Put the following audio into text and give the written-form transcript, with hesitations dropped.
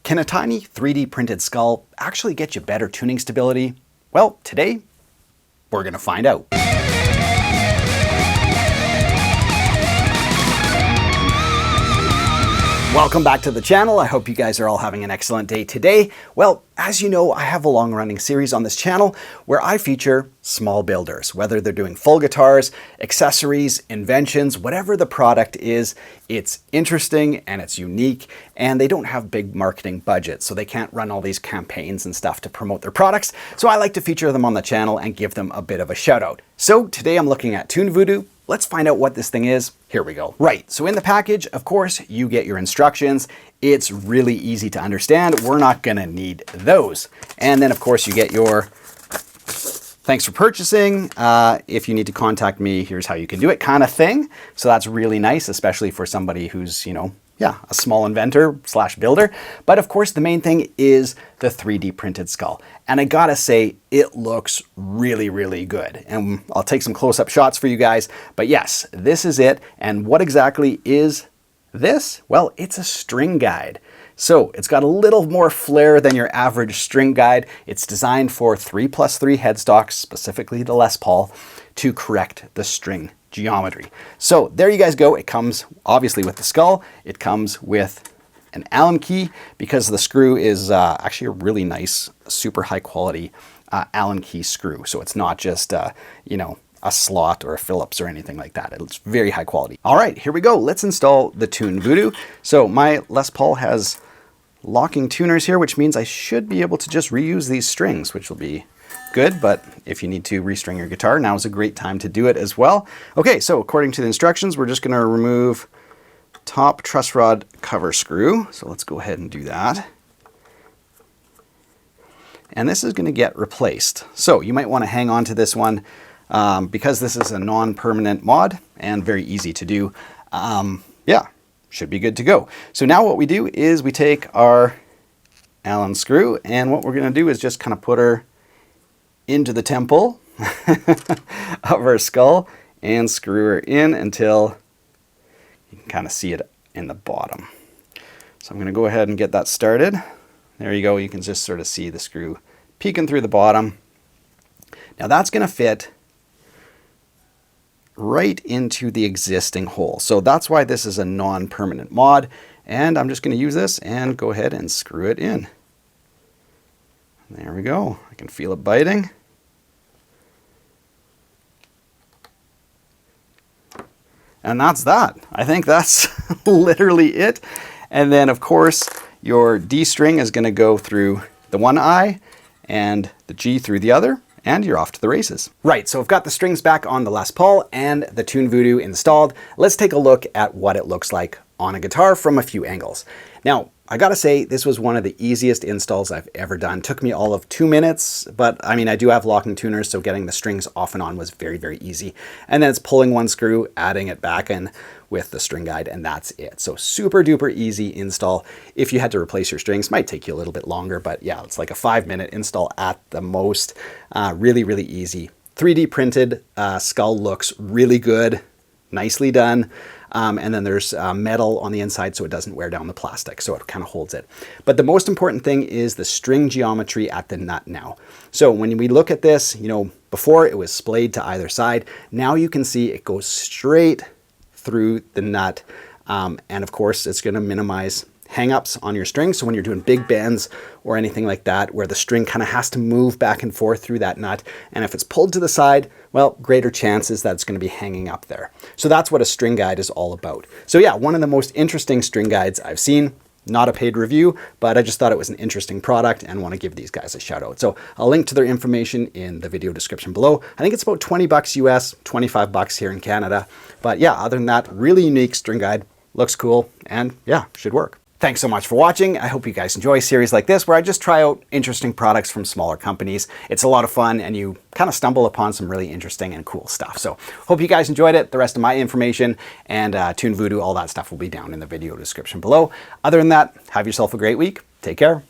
Can a tiny 3D printed skull actually get you better tuning stability? Well, today we're going to find out. Welcome back to the channel. I hope you guys are all having an excellent day today. Well, as you know, I have a long-running series on this channel where I feature small builders, whether they're doing full guitars, accessories, inventions, whatever the product is, it's interesting and it's unique, and they don't have big marketing budgets, so they can't run all these campaigns and stuff to promote their products. So I like to feature them on the channel and give them a bit of a shout out. So today I'm looking at Tune Voodoo. Let's find out what this thing is. Here we go. Right, so in the package, of course, you get your instructions. It's really easy to understand. We're not gonna need those. And then of course you get your thanks for purchasing. If you need to contact me, here's how you can do it kind of thing. So that's really nice, especially for somebody who's, a small inventor slash builder. But of course, the main thing is the 3D printed skull. And I gotta say, it looks really, really good. And I'll take some close-up shots for you guys. But yes, this is it. And what exactly is this? Well, it's a string guide. So it's got a little more flair than your average string guide. It's designed for 3+3 headstocks, specifically the Les Paul, to correct the string geometry. So there you guys go. It comes obviously with the skull. It comes with an Allen key because the screw is actually a really nice, super high quality Allen key screw. So it's not just, a slot or a Phillips or anything like that. It's very high quality. All right, here we go. Let's install the Tune Voodoo. So my Les Paul has locking tuners here, which means I should be able to just reuse these strings, which will be good. But if you need to restring your guitar, now is a great time to do it as well. Okay, so according to the instructions, we're just going to remove top truss rod cover screw. So let's go ahead and do that. And this is going to get replaced. So you might want to hang on to this one because this is a non-permanent mod and very easy to do. Should be good to go. So now what we do is we take our Allen screw, and what we're going to do is just kind of put her into the temple of our skull and screw her in until you can kind of see it in the bottom. So I'm going to go ahead and get that started. There you go. You can just sort of see the screw peeking through the bottom. Now that's going to fit right into the existing hole. So that's why this is a non-permanent mod. And I'm just going to use this and go ahead and screw it in. There we go. I can feel it biting. And that's that. I think that's literally it. And then of course your D string is going to go through the one eye and the G through the other, and you're off to the races. Right, so I've got the strings back on the Les Paul and the Tune Voodoo installed. Let's take a look at what it looks like on a guitar from a few angles. Now, I gotta say, this was one of the easiest installs I've ever done. Took me all of 2 minutes, but I mean, I do have locking tuners, so getting the strings off and on was very, very easy. And then it's pulling one screw, adding it back in with the string guide, and that's it. So super duper easy install. If you had to replace your strings, might take you a little bit longer, but yeah, it's like a 5-minute install at the most. Really, really easy. 3D printed skull looks really good, nicely done. And then there's metal on the inside so it doesn't wear down the plastic, so it kind of holds it. But the most important thing is the string geometry at the nut now. So when we look at this, before it was splayed to either side, now you can see it goes straight through the nut. And of course, it's going to minimize hang-ups on your string. So when you're doing big bends or anything like that, where the string kind of has to move back and forth through that nut, and if it's pulled to the side, well, greater chances that it's going to be hanging up there. So that's what a string guide is all about. So yeah, one of the most interesting string guides I've seen. Not a paid review, but I just thought it was an interesting product and want to give these guys a shout out. So I'll link to their information in the video description below. I think it's about 20 bucks US, 25 bucks here in Canada. But yeah, other than that, really unique string guide. Looks cool and yeah, should work. Thanks so much for watching. I hope you guys enjoy series like this where I just try out interesting products from smaller companies. It's a lot of fun and you kind of stumble upon some really interesting and cool stuff. So hope you guys enjoyed it. The rest of my information and Tune Voodoo, all that stuff will be down in the video description below. Other than that, have yourself a great week. Take care.